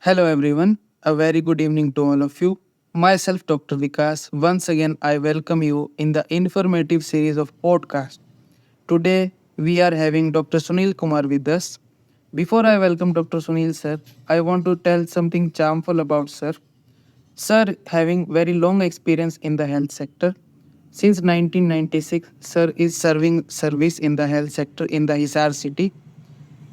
Hello everyone, a very good evening to all of you. Myself Dr. Vikas. Once again I welcome you in the informative series of podcast. Today we are having Dr. Sunil Kumar with us. Before I welcome Dr. Sunil sir, I want to tell something charmful about sir. Sir having very long experience in the health sector. Since 1996, sir is serving service in the health sector in the Hisar city.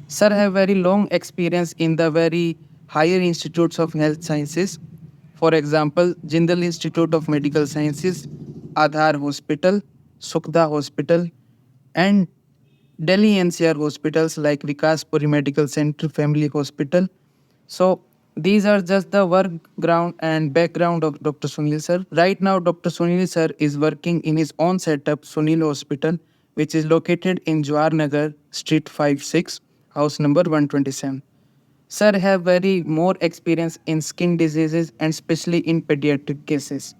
Sir have very long experience in the very higher institutes of health sciences. For example, Jindal Institute of Medical Sciences, Aadhar Hospital, Sukhda Hospital, and Delhi NCR hospitals like Vikaspuri Medical Center, Family Hospital. So these are just the work ground and background of Dr. Sunil sir. Right now, Dr. Sunil sir is working in his own setup, Sunil Hospital, which is located in Jawar Nagar, Street 56, house number 127. Sir have very more experience in skin diseases and especially in pediatric cases.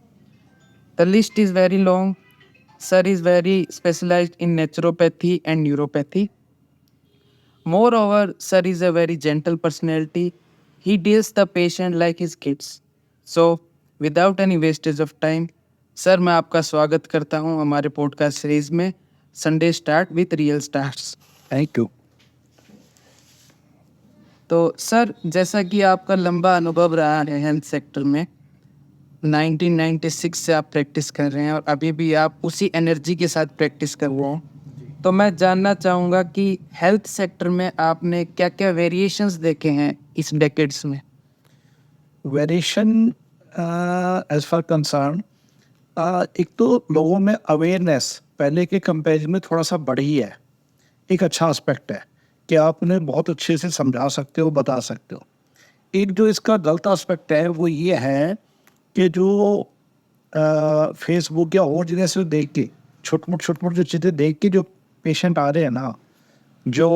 The list is very long. Sir is very specialized in naturopathy and neuropathy. Moreover, sir is a very gentle personality. He deals the patient like his kids. So, without any wastage of time, sir मैं आपका स्वागत करता हूं हमारे podcast series में Sunday start with real starts. Thank you. तो sir जैसा कि आपका लंबा अनुभव रहा है हेल्थ सेक्टर में, 1996 से आप प्रैक्टिस कर रहे हैं और अभी भी आप उसी एनर्जी के साथ प्रैक्टिस कर रहे हैं। तो मैं जानना चाहूँगा कि हेल्थ सेक्टर में आपने क्या क्या वेरिएशंस देखे हैं इस डेकेड्स में। वेरिएशन एज फार कंसर्न, एक तो लोगों में अवेयरनेस पहले के कंपेरिजन में थोड़ा सा बढ़ी है। एक अच्छा एस्पेक्ट है कि आप उन्हें बहुत अच्छे से समझा सकते हो, बता सकते हो। एक जो इसका गलत एस्पेक्ट है वो ये है कि जो फेसबुक या और जगह से देख के छोट मोट जो चीज़ें देख के जो पेशेंट आ रहे हैं ना, जो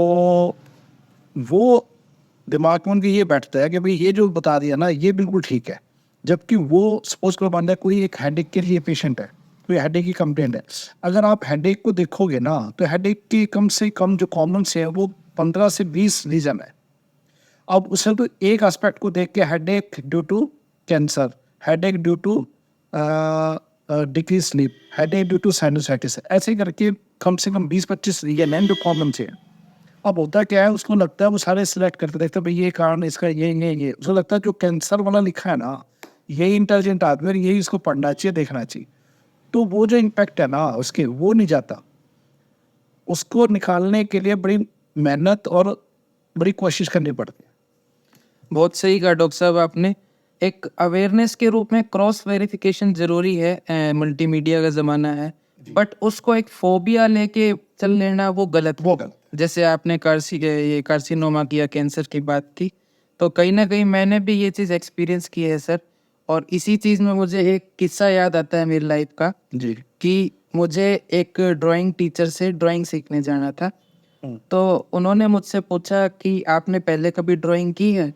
वो दिमाग में उनके ये बैठता है कि भाई ये जो बता दिया ना ये बिल्कुल ठीक है, जबकि वो सपोज करो मान लिया कोई एक हेडेक के लिए पेशेंट है, कोई हेडेक की कंप्लेंट है। अगर आप हेडेक को देखोगे ना तो हेडेक के कम से कम जो कॉमन से है वो 15 से 20 रीजन है। अब उससे तो एक एस्पेक्ट को देख के headache due to cancer, headache due to decrease sleep, headache due to sinusitis, ऐसे करके कम से कम 20-25 रीजन है जो कॉमन से है। अब होता क्या है, उसको लगता है वो सारे सिलेक्ट करते देखते भाई ये कारण इसका ये उसको लगता है जो कैंसर वाला लिखा है ना यही इंटेलिजेंट आदमी और यही इसको पढ़ना चाहिए, देखना चाहिए। तो वो जो इम्पैक्ट है ना उसके वो नहीं जाता, उसको निकालने के लिए बड़ी मेहनत और बड़ी कोशिश करनी पड़ती है। बहुत सही कहा डॉक्टर साहब आपने। एक अवेयरनेस के रूप में क्रॉस वेरिफिकेशन जरूरी है, मल्टीमीडिया का ज़माना है, बट उसको एक फोबिया लेके चल लेना वो गलत। जैसे आपने ये कार्सिनोमा किया, कैंसर की बात की, तो कहीं ना कहीं मैंने भी ये चीज़ एक्सपीरियंस की है सर। और इसी चीज़ में मुझे एक किस्सा याद आता है मेरी लाइफ का जी। कि मुझे एक ड्राइंग टीचर से ड्राइंग सीखने जाना था। तो उन्होंने मुझसे पूछा कि आपने पहले कभी ड्राइंग की है?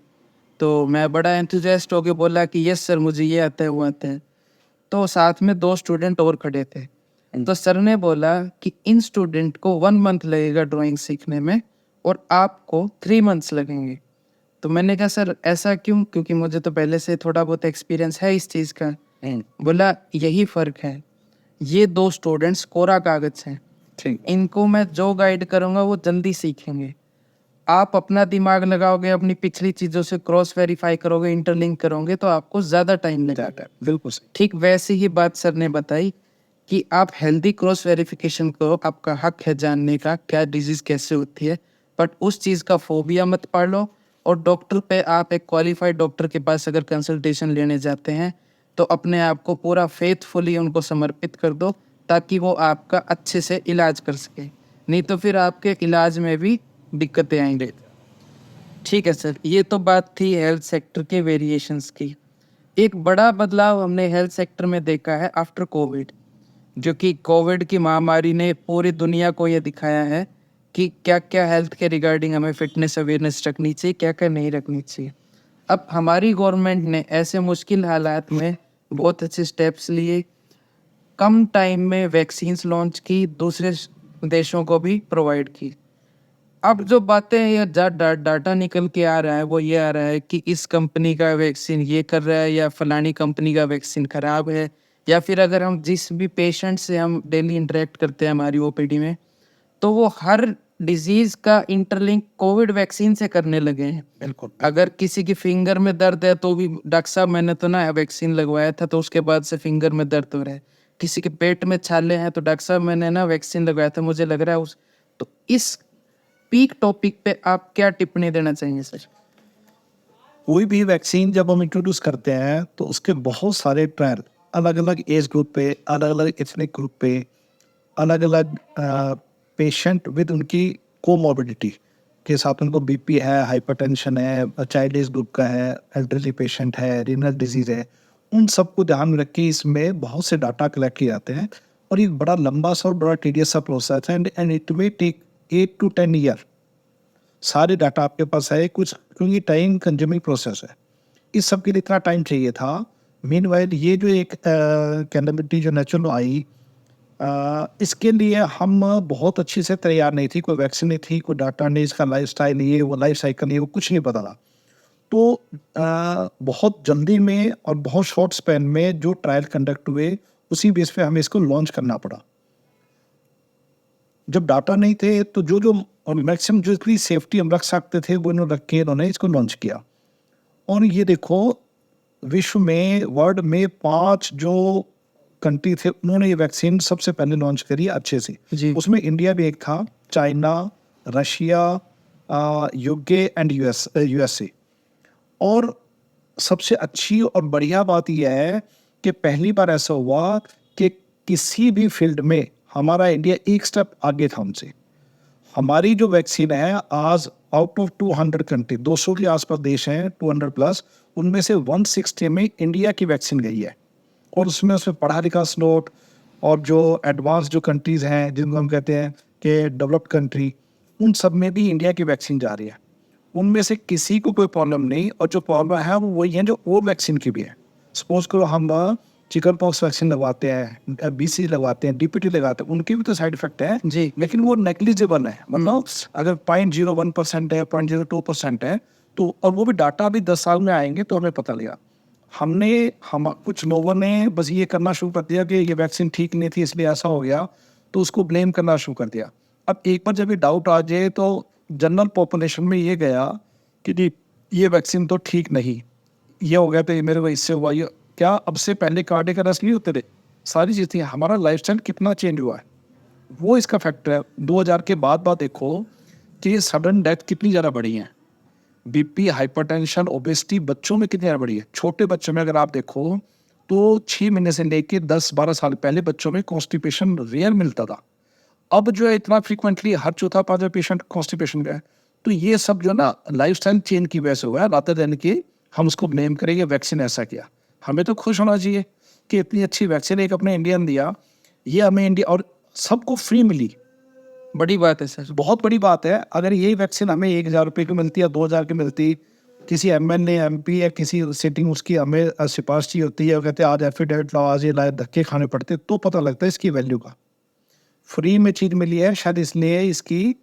तो मैं बड़ा एंथुसियास्ट होके बोला कि यस सर मुझे ये आता है वो आता है। तो साथ में 2 स्टूडेंट और खड़े थे। तो सर ने बोला कि इन स्टूडेंट को 1 मंथ लगेगा ड्राइंग सीखने में और आपको 3 मंथ्स लगेंगे। तो मैंने कहा सर ऐसा क्यों? क्योंकि मुझे तो पहले से थोड़ा बहुत एक्सपीरियंस है इस चीज़ का। बोला यही फ़र्क है, ये 2 स्टूडेंट्स कोरा कागज़ हैं, ठीक। इनको मैं जो गाइड करूँगा वो जल्दी सीखेंगे। आप अपना दिमाग लगाओगे, अपनी पिछली चीज़ों से क्रॉस वेरीफाई करोगे, इंटरलिंक करोगे तो आपको ज़्यादा टाइम लगेगा। बिल्कुल सही। ठीक वैसी ही बात सर ने बताई कि आप हेल्दी क्रॉस वेरिफिकेशन करो, आपका हक है जानने का क्या डिजीज़ कैसे होती है, बट उस चीज़ का फोबिया मत पाल लो। और डॉक्टर पे आप एक क्वालिफाइड डॉक्टर के पास अगर कंसल्टेशन लेने जाते हैं तो अपने आप को पूरा फेथफुली उनको समर्पित कर दो ताकि वो आपका अच्छे से इलाज कर सके, नहीं तो फिर आपके इलाज में भी दिक्कतें आएंगे। ठीक है सर, ये तो बात थी हेल्थ सेक्टर के वेरिएशंस की। एक बड़ा बदलाव हमने हेल्थ सेक्टर में देखा है आफ्टर कोविड, जो कि कोविड की महामारी ने पूरी दुनिया को ये दिखाया है कि क्या क्या हेल्थ के रिगार्डिंग हमें फिटनेस अवेयरनेस रखनी चाहिए, क्या क्या नहीं रखनी चाहिए। अब हमारी गवर्नमेंट ने ऐसे मुश्किल हालात में बहुत अच्छे स्टेप्स लिए, कम टाइम में वैक्सीन्स लॉन्च की, दूसरे देशों को भी प्रोवाइड की। अब जो बातें ये डाटा निकल के आ रहा है वो ये आ रहा है कि इस कंपनी का वैक्सीन ये कर रहा है या फलानी कंपनी का वैक्सीन खराब है, या फिर अगर हम जिस भी पेशेंट से हम डेली इंटरेक्ट करते हैं हमारी ओपीडी में, तो वो हर डिजीज का इंटरलिंक कोविड वैक्सीन से करने लगे हैं। बिल्कुल अगर किसी की फिंगर में दर्द है तो भी डॉक्टर साहब मैंने तो ना वैक्सीन लगवाया था तो उसके बाद से फिंगर में दर्द हो रहा है। किसी के पेट में छाले हैं तो डॉक्टर साहब मैंने ना वैक्सीन लगवाया था, मुझे लग रहा है उस। तो इस पीक टॉपिक पे आप क्या टिप्पणी देना चाहेंगे सर? कोई भी वैक्सीन जब हम इंट्रोड्यूस करते हैं तो उसके बहुत सारे ट्रायल अलग अलग एज ग्रुप पे, अलग अलग एथनिक ग्रुप पे, अलग अलग पेशेंट विद उनकी कोमॉर्बिडिटी के साथ, उनको बीपी है, हाइपरटेंशन है, चाइल्ड एज ग्रुप का है, एल्डरली पेशेंट है, रीनल डिजीज है, उन सबको ध्यान में रख के इसमें बहुत से डाटा कलेक्ट किए जाते हैं। और ये बड़ा लंबा सा और बड़ा टीडियस सा प्रोसेस है and it may take 8 to 10 year सारे डाटा आपके पास है कुछ, क्योंकि टाइम कंज्यूमिंग प्रोसेस है। इस सब के लिए इतना टाइम चाहिए था। मीनवाइल ये जो एक कैलेमिटी जो नेचुरल आई, इसके लिए हम बहुत अच्छे से तैयार नहीं थी। कोई वैक्सीन नहीं थी, कोई डाटा नहीं, इसका लाइफस्टाइल ये वो लाइफ साइकिल ये वो कुछ नहीं पता था। तो बहुत जल्दी में और बहुत शॉर्ट स्पैन में जो ट्रायल कंडक्ट हुए उसी बेस पे हमें इसको लॉन्च करना पड़ा। जब डाटा नहीं थे तो जो जो और मैक्सिमम जो इतनी सेफ्टी हम रख सकते थे वो इन्होंने रख के इन्होंने इसको लॉन्च किया। और ये देखो, विश्व में वर्ल्ड में 5 जो कंट्री थे उन्होंने ये वैक्सीन सबसे पहले लॉन्च करी अच्छे से। जी। उसमें इंडिया भी एक था, China, Russia, UK and USA. और सबसे अच्छी और बढ़िया बात यह है कि पहली बार ऐसा हुआ कि किसी भी फील्ड में हमारा इंडिया एक स्टेप आगे था उनसे। हमारी जो वैक्सीन है आज आउट ऑफ 200 कंट्री, 200 के आसपास देश हैं, 200 प्लस, उनमें से 160 में इंडिया की वैक्सीन गई है। और उसमें पढ़ा लिखा स्लोट और जो एडवांस जो कंट्रीज़ हैं जिनको हम कहते हैं कि डेवलप्ड कंट्री, उन सब में भी इंडिया की वैक्सीन जा रही है। उनमें से किसी को कोई प्रॉब्लम नहीं, और जो प्रॉब्लम है वो वही है जो और वैक्सीन की भी है। सपोज करो हम चिकन पॉक्स वैक्सीन लगवाते हैं, बीसी लगवाते हैं, डीपीटी लगाते हैं, उनके भी तो साइड इफेक्ट है जी। लेकिन वो नेग्लिजिबल है। मतलब अगर 0.01% है, 0.02% है, तो और वो भी डाटा भी 10 साल में आएंगे तो हमें पता लगा। हम कुछ लोगों ने बस ये करना शुरू कर दिया कि ये वैक्सीन ठीक नहीं थी इसलिए ऐसा हो गया, तो उसको ब्लेम करना शुरू कर दिया। अब एक बार जब ये डाउट आ जाए तो जनरल पॉपुलेशन में ये गया कि जी ये वैक्सीन तो ठीक नहीं, ये हो गया तो ये मेरे को इससे हुआ, ये क्या अब से पहले कार्डियक अरेस्ट नहीं होते थे, सारी चीज़ थी। हमारा लाइफस्टाइल कितना चेंज हुआ है वो इसका फैक्टर है। 2000 के बाद देखो कि सडन डेथ कितनी ज़्यादा बढ़ी है। बीपी, हाइपरटेंशन, ओबेसिटी बच्चों में कितनी ज़्यादा बढ़ी है। छोटे बच्चों में अगर आप देखो तो 6 महीने से लेके 10-12 साल पहले बच्चों में कॉन्स्टिपेशन रेयर मिलता था। अब जो है इतना फ्रीक्वेंटली हर चौथा पांचवा पेशेंट कॉन्स्टिपेशन का है। तो ये सब जो ना लाइफस्टाइल चेंज की वजह से हुआ है, रात दिन की हम उसको ब्लेम करेंगे वैक्सीन ऐसा किया। हमें तो खुश होना चाहिए कि इतनी अच्छी वैक्सीन एक अपने इंडिया ने दिया, ये हमें इंडिया और सबको फ्री मिली। बड़ी बात है सर। बहुत बड़ी बात है। अगर यही वैक्सीन हमें 1,000 रुपये की मिलती या 2,000 की मिलती, किसी एमएलए एमपी या किसी सिटिंग उसकी हमें सिफारिश चाहिए होती है, कहते हैं आज एफिडेविट लाओ, आज ये लाए, धक्के खाने पड़ते, तो पता लगता है इसकी वैल्यू का। फ्री में चीज़ मिली है, शायद इसलिए इसकी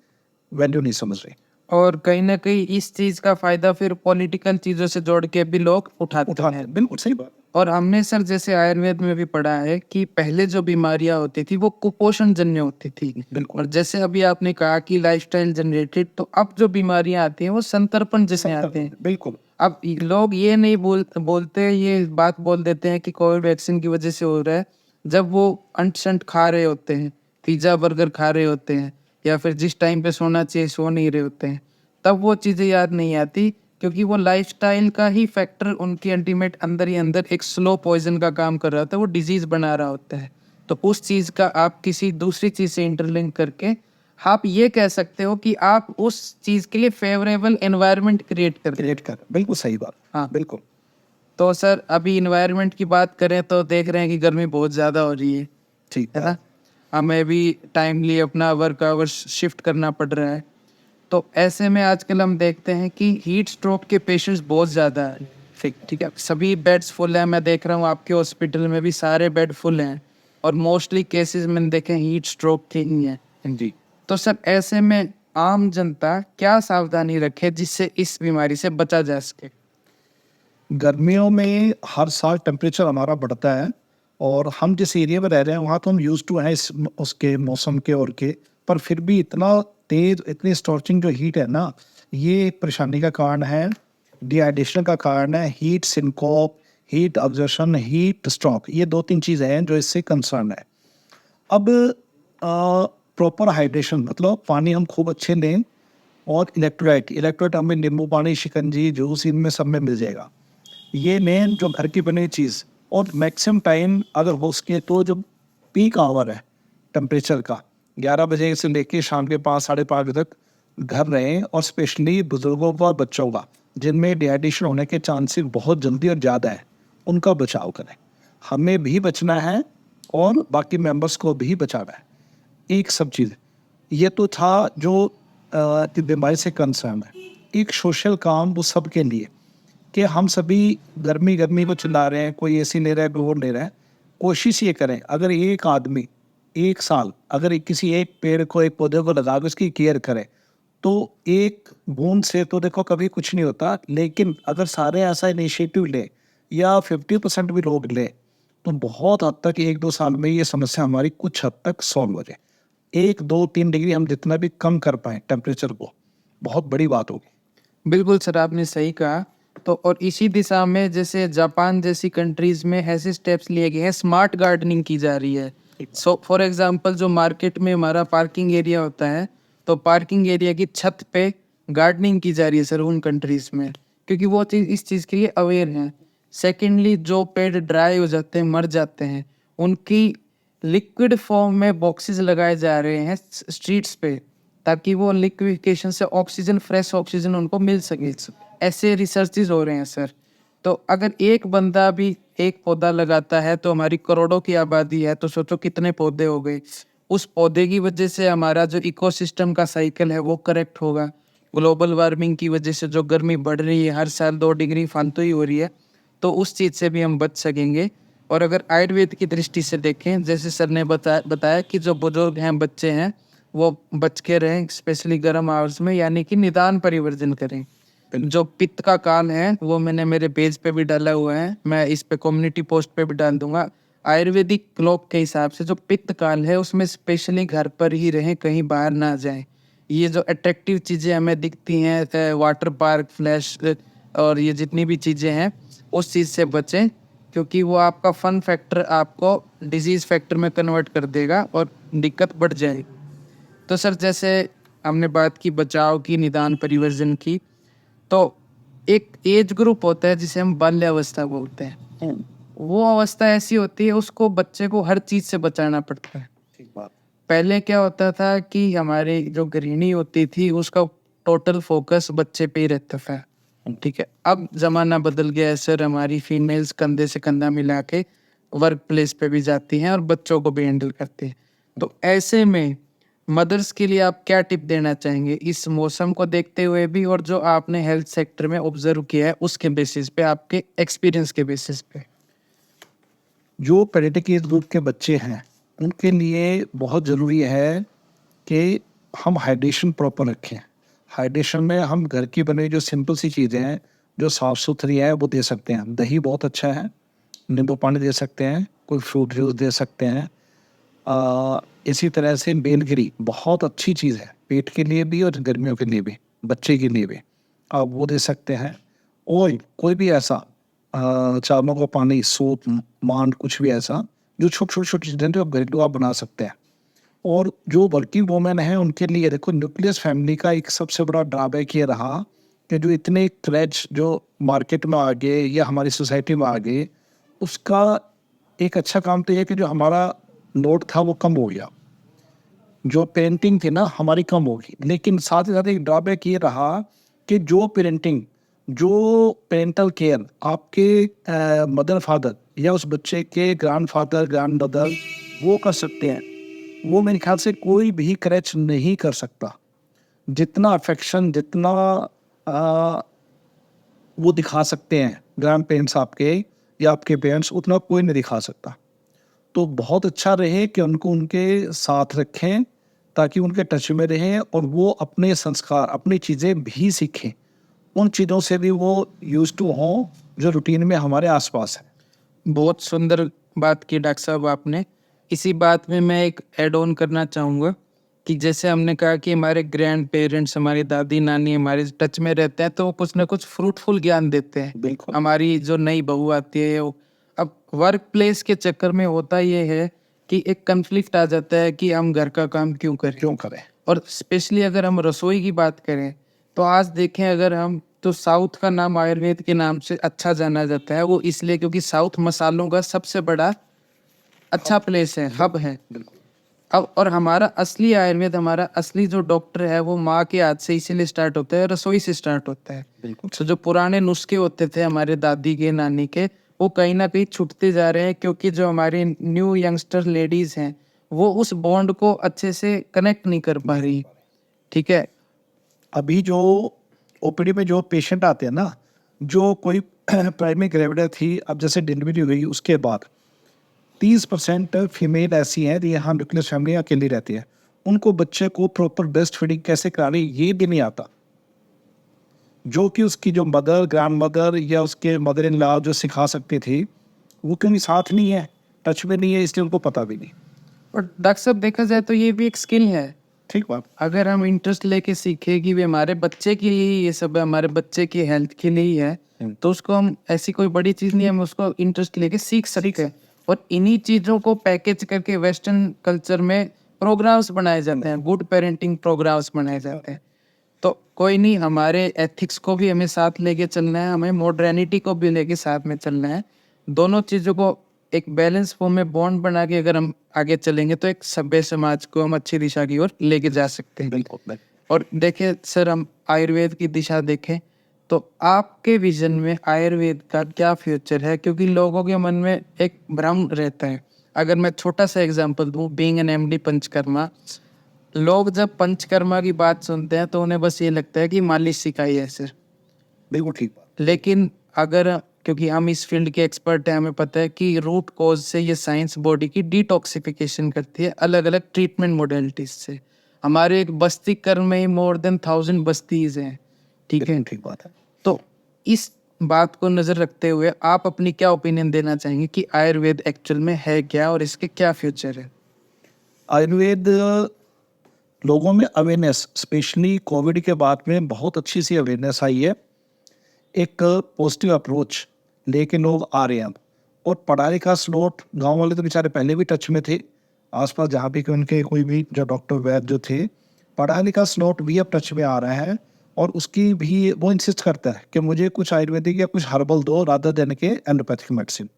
वैल्यू नहीं समझ रहे। और कहीं ना कहीं इस चीज का फायदा फिर पॉलिटिकल चीजों से जोड़ के भी लोग उठाते हैं। बिल्कुल सही बात। और हमने सर जैसे आयुर्वेद में भी पढ़ा है कि पहले जो बीमारियां होती थी वो कुपोषण जन्य होती थी। बिल्कुल। और जैसे अभी आपने कहा कि लाइफस्टाइल जनरेटेड, तो अब जो बीमारियां आती हैं वो संतर्पण जैसे आते हैं। बिल्कुल। अब लोग ये नहीं बोलते, ये बात बोल देते हैं कि कोविड वैक्सीन की वजह से हो रहा है, जब वो अंट शंट खा रहे होते हैं, पिज्जा बर्गर खा रहे होते हैं, या फिर जिस टाइम पे सोना चाहिए सो नहीं रहे होते हैं, तब वो चीज़ें याद नहीं आती, क्योंकि वो लाइफस्टाइल का ही फैक्टर उनकी अल्टीमेट अंदर ही अंदर एक स्लो पॉइजन का काम कर रहा होता है, वो डिजीज बना रहा होता है। तो उस चीज़ का आप किसी दूसरी चीज़ से इंटरलिंक करके आप ये कह सकते हो कि आप उस चीज़ के लिए फेवरेबल एनवायरनमेंट क्रिएट कर। बिल्कुल सही बात। हाँ। बिल्कुल तो सर अभी इन्वायरमेंट की बात करें तो देख रहे हैं कि गर्मी बहुत ज़्यादा हो रही है ठीक है ना। हमें भी टाइमली अपना वर्क आवर्स शिफ्ट करना पड़ रहा है। तो ऐसे में आजकल हम देखते हैं कि हीट स्ट्रोक के पेशेंट्स बहुत ज़्यादा हैं। ठीक है, सभी बेड्स फुल हैं। मैं देख रहा हूँ आपके हॉस्पिटल में भी सारे बेड फुल हैं, और मोस्टली केसेस मैंने देखे हीट स्ट्रोक के ही हैं। जी। तो सर ऐसे में आम जनता क्या सावधानी रखे जिससे इस बीमारी से बचा जा सके? गर्मियों में हर साल टेम्परेचर हमारा बढ़ता है और हम जिस एरिया में रह रहे हैं वहाँ तो हम यूज़ टू हैं इस उसके मौसम के और के, पर फिर भी इतना तेज़ इतनी स्corching जो हीट है ना, ये परेशानी का कारण है, डिहाइड्रेशन का कारण है, heat syncope, heat absorption, heat stroke, ये 2-3 चीज़ें हैं जो इससे कंसर्न है। अब प्रॉपर हाइड्रेशन मतलब पानी हम खूब अच्छे लें और इलेक्ट्रोलाइट हमें नींबू पानी, शिकंजी, जूस इनमें सब में मिल जाएगा। ये मेन जो घर की बनी चीज़, और मैक्सिमम टाइम अगर हो सके तो जो पीक आवर है टेम्परेचर का 11 बजे से लेके शाम के 5 साढ़े 5 बजे तक घर रहें, और स्पेशली बुजुर्गों का और बच्चों का जिनमें डिहाइड्रेशन होने के चांसेस बहुत जल्दी और ज़्यादा है, उनका बचाव करें। हमें भी बचना है और बाकी मेंबर्स को भी बचाना है। एक सब चीज़ ये तो था जो बीमारी से कंसर्न है। एक सोशल काम वो सबके लिए कि हम सभी गर्मी को चिल्ला रहे हैं, कोई एसी ले रहा है, कोई और ले रहा है। कोशिश ये करें, अगर एक आदमी 1 साल अगर किसी एक पेड़ को, एक पौधे को लगा के उसकी केयर करे, तो एक बूंद से तो देखो कभी कुछ नहीं होता, लेकिन अगर सारे ऐसा इनिशिएटिव लें या 50% भी लोग लें, तो बहुत हद तक 1-2 साल में ये समस्या हमारी कुछ हद तक सॉल्व हो जाए। 1, 2, 3 डिग्री हम जितना भी कम कर पाएँ टेम्परेचर को, बहुत बड़ी बात होगी। बिल्कुल सर, आपने सही कहा। तो और इसी दिशा में जैसे जापान जैसी कंट्रीज में ऐसे स्टेप्स लिए गए हैं, स्मार्ट गार्डनिंग की जा रही है। सो फॉर एग्जांपल जो मार्केट में हमारा पार्किंग एरिया होता है, तो पार्किंग एरिया की छत पे गार्डनिंग की जा रही है सर उन कंट्रीज में, क्योंकि वो चीज़ इस चीज़ के लिए अवेयर हैं। सेकेंडली जो पेड़ ड्राई हो जाते हैं, मर जाते हैं, उनकी लिक्विड फॉर्म में बॉक्सेस लगाए जा रहे हैं स्ट्रीट्स पे, ताकि वो लिक्विफिकेशन से ऑक्सीजन, फ्रेश ऑक्सीजन उनको मिल सके। ऐसे रिसर्चेज हो रहे हैं सर। तो अगर एक बंदा भी एक पौधा लगाता है तो हमारी करोड़ों की आबादी है, तो सोचो कितने पौधे हो गए। उस पौधे की वजह से हमारा जो इकोसिस्टम का साइकिल है वो करेक्ट होगा। ग्लोबल वार्मिंग की वजह से जो गर्मी बढ़ रही है, हर साल 2 डिग्री फालतू ही हो रही है, तो उस चीज़ से भी हम बच सकेंगे। और अगर आयुर्वेद की दृष्टि से देखें, जैसे सर ने बताया कि जो बुजुर्ग हैं, बच्चे हैं, वो बच के रहें, स्पेशली गर्म आवर्स में, यानी कि निदान परिवर्जन करें। जो पित्त का काल है वो मैंने मेरे पेज पे भी डाला हुआ है, मैं इस पे कम्युनिटी पोस्ट पे भी डाल दूंगा। आयुर्वेदिक क्लॉक के हिसाब से जो पित्त काल है उसमें स्पेशली घर पर ही रहें, कहीं बाहर ना जाएं। ये जो अट्रैक्टिव चीज़ें हमें दिखती हैं, वाटर पार्क, फ्लैश और ये जितनी भी चीज़ें हैं, उस चीज़ से बचें, क्योंकि वो आपका फन फैक्टर आपको डिजीज़ फैक्टर में कन्वर्ट कर देगा और दिक्कत बढ़ जाएगी। तो सर जैसे हमने बात की बचाव की, निदान परिवर्जन की, तो एक एज ग्रुप होता है जिसे हम बाल्यावस्था बोलते हैं। वो अवस्था ऐसी होती है, उसको बच्चे को हर चीज़ से बचाना पड़ता है। ठीक बात। पहले क्या होता था कि हमारी जो गृहिणी होती थी उसका टोटल फोकस बच्चे पे ही रहता था, ठीक है। अब ज़माना बदल गया है सर, हमारी फीमेल्स कंधे से कंधा मिला के वर्क प्लेस पे भी जाती हैं और बच्चों को भी हैंडल करती हैं। तो ऐसे में मदर्स के लिए आप क्या टिप देना चाहेंगे इस मौसम को देखते हुए भी, और जो आपने हेल्थ सेक्टर में ऑब्जर्व किया है उसके बेसिस पे, आपके एक्सपीरियंस के बेसिस पे? जो पेडियाट्रिक एज ग्रुप के बच्चे हैं उनके लिए बहुत ज़रूरी है कि हम हाइड्रेशन प्रॉपर रखें। हाइड्रेशन में हम घर की बनी जो सिंपल सी चीज़ें हैं, जो साफ़ सुथरी है, वो दे सकते हैं। दही बहुत अच्छा है, नींबू पानी दे सकते हैं, कोई फ्रूट जूस दे सकते हैं। इसी तरह से बेलगिरी बहुत अच्छी चीज़ है, पेट के लिए भी और गर्मियों के लिए भी, बच्चे के लिए भी। आप वो दे सकते हैं। और कोई भी ऐसा चावलों का पानी, सूप, मांड, कुछ भी ऐसा जो छोटी-छोटी चीज़ें जो घरेलू आप बना सकते हैं। और जो वर्किंग वुमेन है उनके लिए देखो, न्यूक्लियस फैमिली का एक सबसे बड़ा ड्रॉबैक ये रहा कि जो इतने क्रेज जो मार्केट में आ गए या हमारी सोसाइटी में आ गए, उसका एक अच्छा काम तो ये है कि जो हमारा लोड था वो कम हो गया। जो पेरेंटिंग थी ना हमारी कम होगी, लेकिन साथ ही साथ एक ड्रॉबैक ये रहा कि जो पेरेंटल केयर आपके मदर फादर या उस बच्चे के ग्रैंडफादर, ग्रैंडमदर वो कर सकते हैं, वो मेरे ख्याल से कोई भी क्रैच नहीं कर सकता। जितना अफेक्शन, जितना आ, वो दिखा सकते हैं ग्रैंड पेरेंट्स आपके या आपके पेरेंट्स, उतना कोई नहीं दिखा सकता। तो बहुत अच्छा रहे कि उनको उनके साथ रखें, ताकि उनके टच में रहें और वो अपने संस्कार, अपनी चीज़ें भी सीखें। उन चीज़ों से भी वो यूज़ टू हों जो रूटीन में हमारे आस-पास है। बहुत सुंदर बात की डॉक्टर साहब आपने। इसी बात में मैं एक ऐड ऑन करना चाहूँगा कि जैसे हमने कहा कि हमारे ग्रैंड पेरेंट्स, हमारी दादी नानी हमारे टच में रहते हैं तो वो कुछ ना कुछ फ्रूटफुल ज्ञान देते हैं। बिल्कुल। हमारी जो नई बहू आती है वो, अब वर्क प्लेस के चक्कर में होता ये है कि एक कन्फ्लिक्ट आ जाता है कि हम घर का काम क्यों करें। क्यों करें? और स्पेशली अगर हम रसोई की बात करें तो आज देखें अगर हम तो साउथ का नाम आयुर्वेद के नाम से अच्छा जाना जाता है। वो इसलिए क्योंकि साउथ मसालों का सबसे बड़ा अच्छा प्लेस है, हब है। बिल्कुल। अब और हमारा असली आयुर्वेद, हमारा असली जो डॉक्टर है वो माँ के हाथ से इसीलिए स्टार्ट होता है, रसोई से स्टार्ट होता है। बिल्कुल। तो जो पुराने नुस्खे होते थे हमारे दादी के, नानी के, वो कहीं ना कहीं छूटते जा रहे हैं क्योंकि जो हमारी न्यू यंगस्टर लेडीज हैं वो उस बॉन्ड को अच्छे से कनेक्ट नहीं कर पा रही। ठीक है। अभी जो ओपीडी में जो पेशेंट आते हैं ना, जो कोई प्राइमरी ग्रेविड थी, अब जैसे डिलीवरी हुई उसके बाद 30% फीमेल ऐसी हैं जो यहाँ न्यूक्लियर फैमिली अकेली रहती है। उनको बच्चे को प्रॉपर ब्रेस्ट फीडिंग कैसे करानी ये भी नहीं आता। जो कि उसकी जो मदर, ग्रैंड मदर या उसके मदर इन लॉ जो सिखा सकती थी, वो क्योंकि साथ नहीं है, टच में नहीं है, इसलिए उनको पता भी नहीं। और डॉक्टर साहब देखा जाए तो ये भी एक स्किल है। ठीक बात। अगर हम इंटरेस्ट लेके सीखे कि वे हमारे बच्चे के लिए ही ये सब है, हमारे बच्चे की हेल्थ के लिए ही है, तो उसको हम, ऐसी कोई बड़ी चीज़ नहीं है, हम उसको इंटरेस्ट लेके सीख सकते हैं। और इन्हीं चीज़ों को पैकेज करके वेस्टर्न कल्चर में प्रोग्राम्स बनाए जाते हैं, गुड पेरेंटिंग प्रोग्राम्स बनाए जाते हैं। तो कोई नहीं, हमारे एथिक्स को भी हमें साथ लेके चलना है, हमें मॉडर्निटी को भी लेके साथ में चलना है। दोनों चीज़ों को एक बैलेंस फॉर्म में बॉन्ड बना के अगर हम आगे चलेंगे तो एक सभ्य समाज को हम अच्छी दिशा की ओर लेके जा सकते हैं। बिल्कुल। और देखिए सर, हम आयुर्वेद की दिशा देखें तो आपके विजन में आयुर्वेद का क्या फ्यूचर है? क्योंकि लोगों के मन में एक भ्रम रहता है। अगर मैं छोटा सा एग्जांपल दूं, बीइंग एन एमडी पंचकर्मा, लोग जब पंचकर्मा की बात सुनते हैं तो उन्हें बस ये लगता है कि मालिश सिखाई है सर। बिल्कुल ठीक बात। लेकिन अगर, क्योंकि हम इस फील्ड के एक्सपर्ट हैं, हमें पता है कि रूट कॉज से ये साइंस बॉडी की डिटॉक्सिफिकेशन करती है अलग अलग ट्रीटमेंट मोडेलिटीज से। हमारे एक बस्ती कर्म में ही मोर देन 1000 बस्तीज हैं। ठीक है। ठीक बात है। तो इस बात को नज़र रखते हुए आप अपनी क्या ओपिनियन देना चाहेंगे कि आयुर्वेद एक्चुअल में है क्या और इसके क्या फ्यूचर है? आयुर्वेद, लोगों में अवेयरनेस, स्पेशली कोविड के बाद में बहुत अच्छी सी अवेयरनेस आई है। एक पॉजिटिव अप्रोच लेके लोग आ रहे हैं अब। और पढ़ाई का स्लॉट, गांव वाले तो बेचारे पहले भी टच में थे, आसपास जहाँ भी कि उनके कोई भी जो डॉक्टर वैद्य जो थे, पढ़ाई लिखा स्लॉट भी अब टच में आ रहा है। और उसकी भी वो इंसिस्ट करता है कि मुझे कुछ आयुर्वेदिक या कुछ हर्बल दो रादर देन के एलोपैथिक मेडिसिन।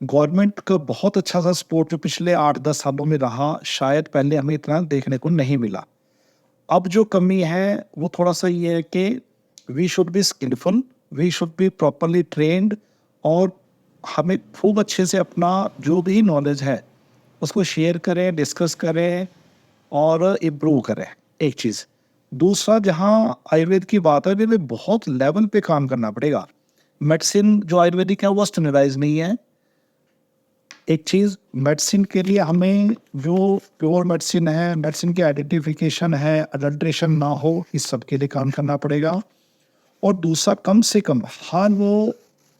गवर्नमेंट का बहुत अच्छा सा सपोर्ट जो पिछले 8-10 सालों में रहा, शायद पहले हमें इतना देखने को नहीं मिला। अब जो कमी है वो थोड़ा सा ये है कि we should be skillful, we should be properly trained, और हमें खूब अच्छे से अपना जो भी नॉलेज है उसको शेयर करें, डिस्कस करें और इम्प्रूव करें, एक चीज़। दूसरा, जहाँ आयुर्वेद की बात है में बहुत लेवल पे काम करना पड़ेगा। मेडिसिन जो आयुर्वेदिक है वो स्टैंडर्डाइज नहीं है। एक चीज़, मेडिसिन के लिए हमें जो प्योर मेडिसिन है, मेडिसिन की आइडेंटिफिकेशन है, अडल्ट्रेशन ना हो, इस सब के लिए काम करना पड़ेगा। और दूसरा, कम से कम हर वो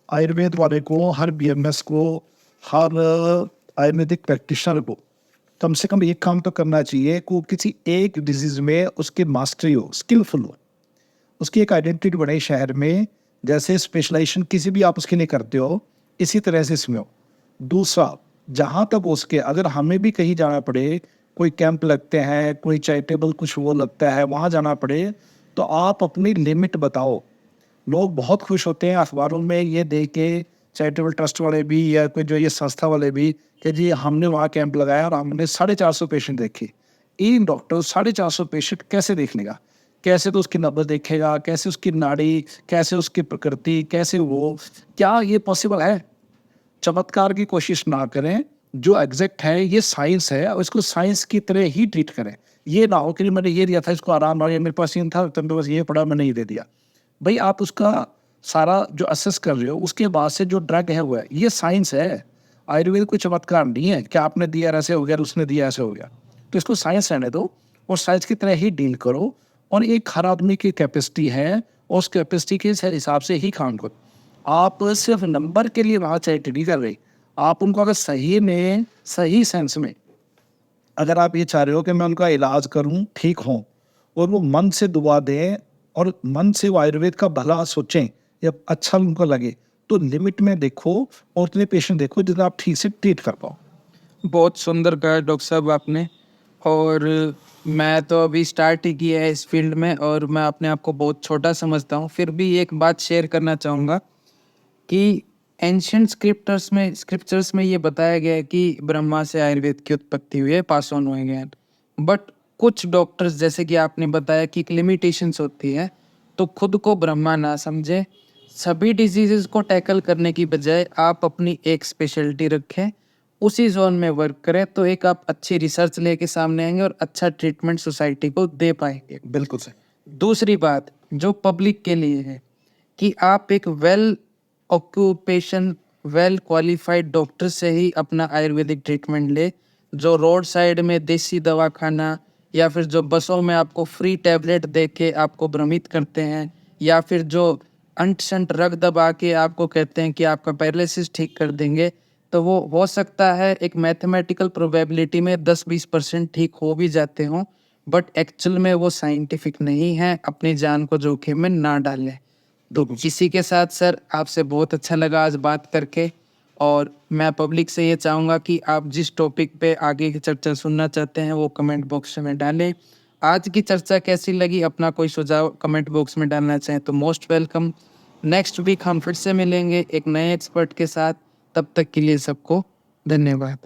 आयुर्वेद वाले को, हर बीएमएस को, हर आयुर्वेदिक प्रैक्टिशनर को कम से कम एक काम तो करना चाहिए कि वो किसी एक डिजीज़ में उसकी मास्टरी हो, स्किलफुल हो, उसकी एक आइडेंटिटी बने शहर में। जैसे स्पेशलाइजेशन किसी भी आप उसके लिए करते हो, इसी तरह से इसमें हो। दूसरा, जहाँ तक उसके, अगर हमें भी कहीं जाना पड़े, कोई कैंप लगते हैं, कोई चैरिटेबल कुछ वो लगता है, वहाँ जाना पड़े, तो आप अपनी लिमिट बताओ। लोग बहुत खुश होते हैं अखबारों में ये देख के, चैरिटेबल ट्रस्ट वाले भी या कोई जो ये संस्था वाले भी, कि जी हमने वहाँ कैंप लगाया और हमने 450 पेशेंट देखे। एक डॉक्टर 450 पेशेंट कैसे देख लेगा? कैसे तो उसकी नब्ज देखेगा, कैसे उसकी नाड़ी, कैसे उसकी प्रकृति, कैसे वो, क्या ये पॉसिबल है? चमत्कार की कोशिश ना करें। जो एग्जैक्ट है ये साइंस है, और इसको साइंस की तरह ही ट्रीट करें। ये ना हो कि मैंने ये दिया था, इसको आराम आ गया, मेरे पास ये था, तुमने बस ये पड़ा, मैंने ये दे दिया। भाई, आप उसका सारा जो असेस कर रहे हो, उसके बाद से जो ड्रग है वो है, ये साइंस है। आयुर्वेद कोई चमत्कार नहीं है कि आपने दिया ऐसे हो गया, उसने दिया ऐसे हो गया। तो इसको साइंस रहने दो और साइंस की तरह ही डील करो। और एक हर आदमी की कैपेसिटी है, उस कैपेसिटी के हिसाब से ही काम करो। आप सिर्फ नंबर के लिए वहाँ चैरिटी नहीं कर रहे, आप उनको अगर सही में, सही सेंस में अगर आप ये चाह रहे हो कि मैं उनका इलाज करूं, ठीक हों, और वो मन से दुआ दें और मन से वो आयुर्वेद का भला सोचें या अच्छा उनको लगे, तो लिमिट में देखो और उतने पेशेंट देखो जितना आप ठीक से ट्रीट कर पाओ। बहुत सुंदर कहा डॉक्टर साहब आपने। और मैं तो अभी स्टार्ट ही किया है इस फील्ड में और मैं अपने आप को बहुत छोटा समझता हूँ, फिर भी एक बात शेयर करना चाहूँगा कि एंशियंट स्क्रिप्चर्स में ये बताया गया है कि ब्रह्मा से आयुर्वेद की उत्पत्ति हुई है, पास ऑन हुए ज्ञान। बट कुछ डॉक्टर्स, जैसे कि आपने बताया कि लिमिटेशंस होती है, तो खुद को ब्रह्मा ना समझे, सभी डिजीजेस को टैकल करने की बजाय आप अपनी एक स्पेशलिटी रखें, उसी जोन में वर्क करें, तो एक आप अच्छी रिसर्च लेके सामने आएंगे और अच्छा ट्रीटमेंट सोसाइटी को दे पाएंगे। बिल्कुल सही। दूसरी बात जो पब्लिक के लिए है कि आप एक well occupation, well qualified doctor से ही अपना आयुर्वेदिक ट्रीटमेंट ले। जो रोड साइड में देसी दवा खाना या फिर जो बसों में आपको फ्री टैबलेट दे के आपको भ्रमित करते हैं, या फिर जो अंट शंट रग दबा के आपको कहते हैं कि आपका पैरालिसिस ठीक कर देंगे, तो वो हो सकता है एक मैथमेटिकल प्रोबेबिलिटी में 10-20% ठीक हो भी जाते हों, बट एक्चुअल में वो साइंटिफिक नहीं है। अपनी जान को जोखिम में ना डालें। तो इसी के साथ सर आपसे बहुत अच्छा लगा आज बात करके, और मैं पब्लिक से ये चाहूँगा कि आप जिस टॉपिक पे आगे की चर्चा सुनना चाहते हैं वो कमेंट बॉक्स में डालें। आज की चर्चा कैसी लगी, अपना कोई सुझाव कमेंट बॉक्स में डालना चाहें तो मोस्ट वेलकम। नेक्स्ट वीक हम फिर से मिलेंगे एक नए एक्सपर्ट के साथ। तब तक के लिए सबको धन्यवाद।